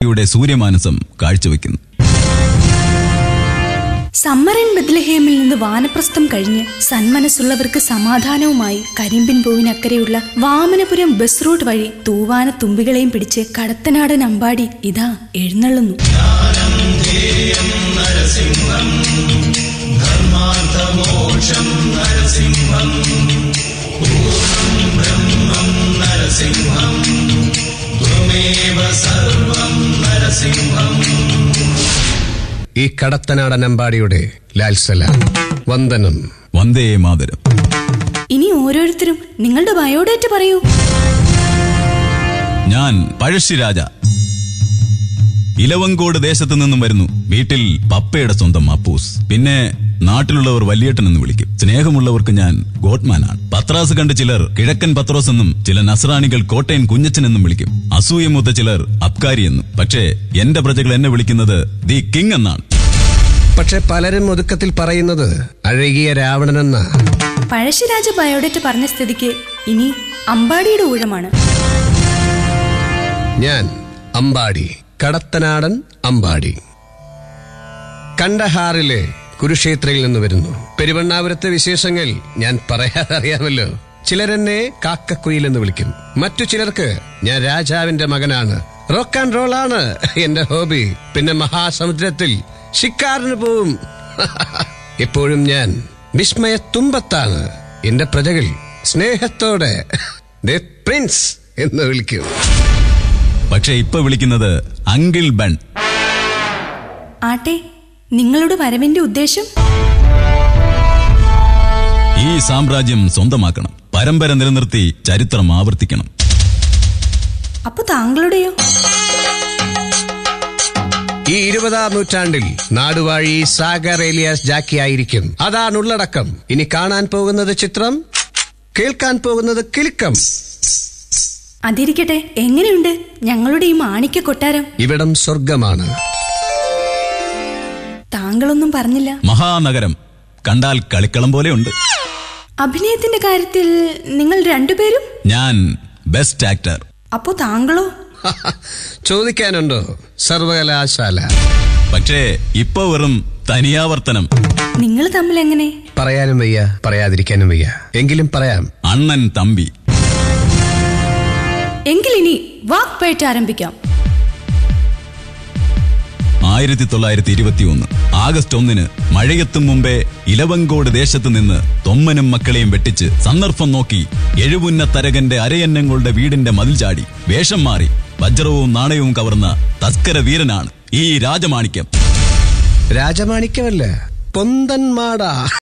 യുടെ സൂര്യമാനസം കാഴ്ചവെക്കുന്നു. സമ്മറിൻ ബെത്ലഹേമിൽ നിന്ന് വാനപ്രസ്ഥം കഴിഞ്ഞ് സന്മനസ്സുള്ളവർക്ക് സമാധാനവുമായി കരിമ്പിൻ പൂവിനക്കരെയുള്ള വാമനപുരം ബസ് റൂട്ട് വഴി തൂവാന തുമ്പികളെയും പിടിച്ച് കടത്തനാടൻ അമ്പാടി ഇതാ എഴുന്നള്ളുന്നു. ഈ കടത്തനാടൻ അമ്പാടിയുടെ ലാൽസലാം, വന്ദനം, വന്ദേ മാതരം. ഇനി ഓരോരുത്തരും നിങ്ങളുടെ ബയോഡേറ്റ് പറയൂ. ഞാൻ പഴശ്ശിരാജ, ഇലവങ്കോട് ദേശത്തു നിന്നും വരുന്നു. വീട്ടിൽ പപ്പയുടെ സ്വന്തം അപ്പൂസ്. പിന്നെ നാട്ടിലുള്ളവർ വലിയേട്ടൻ എന്ന് വിളിക്കും. സ്നേഹമുള്ളവർക്ക് ഞാൻ ഗോഡ്മാനാണ്. പത്രാസ് കണ്ട് ചിലർ കിഴക്കൻ പത്രോസ് എന്നും ചില നസ്രാണികൾ കോട്ടയൻ കുഞ്ഞച്ചൻ എന്നും വിളിക്കും. അസൂയമൂത്ത ചിലർ അബ്കാരി എന്നും. പക്ഷേ എന്റെ പ്രജകൾ എന്നെ വിളിക്കുന്നത് ദി കിങ് എന്നാണ്. പക്ഷെ പലരും ഒതുക്കത്തിൽ പറയുന്നത് അഴകിയ രാവണൻ എന്ന. പഴശ്ശിരാജ ബയോഡേറ്റ് പറഞ്ഞ സ്ഥിതിക്ക് ഇനി അമ്പാടിയുടെ ഊഴമാണ്. ഞാൻ അമ്പാടി, കടത്തനാടൻ അമ്പാടി. കണ്ടഹാറിലെ കുരുക്ഷേത്രയിൽ നിന്ന് വരുന്നു. പെരുവണ്ണാപുരത്തെ വിശേഷങ്ങൾ ഞാൻ പറയാതെ അറിയാമല്ലോ. ചിലരെന്നെ കാക്കക്കുയിൽ എന്ന് വിളിക്കും. മറ്റു ചിലർക്ക് ഞാൻ രാജാവിന്റെ മകനാണ്. റോക്ക് ആൻഡ് റോൾ ആണ് എന്റെ ഹോബി. പിന്നെ മഹാസമുദ്രത്തിൽ ഷിക്കാറിന് പോവും. ഇപ്പോഴും ഞാൻ വിസ്മയത്തുമ്പത്താണ്. എന്റെ പ്രജകൾ സ്നേഹത്തോടെ ദി പ്രിൻസ് എന്ന് വിളിക്കും. പക്ഷെ ഇപ്പൊ വിളിക്കുന്നത് അങ്കിൾ ബൺ. ആട്ടെ, നിങ്ങളുടെ വരവിന്റെ ഉദ്ദേശം? ഈ സാമ്രാജ്യം സ്വന്തമാക്കണം. പരമ്പര നിലനിർത്തി ചരിത്രം ആവർത്തിക്കണം. അപ്പൊ താങ്കളുടെയോ? ഈ 20-ാം നൂറ്റാണ്ടിൽ നാടുവാഴി സാഗർ ഏലിയാസ് ജാക്കി ആയിരിക്കും. അതാണ് ഉള്ളടക്കം. ഇനി കാണാൻ പോകുന്നത് ചിത്രം, കേൾക്കാൻ പോകുന്നത് കിലുക്കം. അതിരിക്കട്ടെ, എങ്ങനെയുണ്ട് ഞങ്ങളുടെ ഈ മാണിക്യ കൊട്ടാരം? ഇവിടം സ്വർഗമാണ്. താങ്കളൊന്നും പറഞ്ഞില്ല. മഹാനഗരം കണ്ടാൽ കളിക്കളം പോലെയുണ്ട്. അഭിനയത്തിന്റെ കാര്യത്തിൽ നിങ്ങൾ രണ്ടുപേരും? ഞാൻ ബെസ്റ്റ് ആക്ടർ. അപ്പോ താങ്കളോ? ചോദിക്കാനുണ്ടോ? സർവകലാശാല. പക്ഷേ ഇപ്പൊ വെറും തനിയാവർത്തനം. നിങ്ങൾ തമ്മിൽ എങ്ങനെ? പറയാനും വയ്യ, പറയാതിരിക്കാനും വയ്യ. എങ്കിലും പറയാം. അണ്ണൻ തമ്പി. എങ്കിലിനി വാക്പയറ്റ് ആരംഭിക്കാം. 1921 ആഗസ്റ്റ് 1 മഴയെത്തും മുമ്പേ ഇലവങ്കോട് ദേശത്ത് നിന്ന് തൊമ്മനും മക്കളെയും വെട്ടിച്ച് സന്ദർഭം നോക്കി എഴുപുന്ന തരകന്റെ അരയന്നങ്ങളുടെ വീടിന്റെ മതിൽ ചാടി വേഷം മാറി വജ്രവും നാണയവും കവർന്ന തസ്കര വീരനാണ് ഈ രാജമാണിക്യം. രാജമാണിക്യമല്ല, പൊന്തൻ മാട.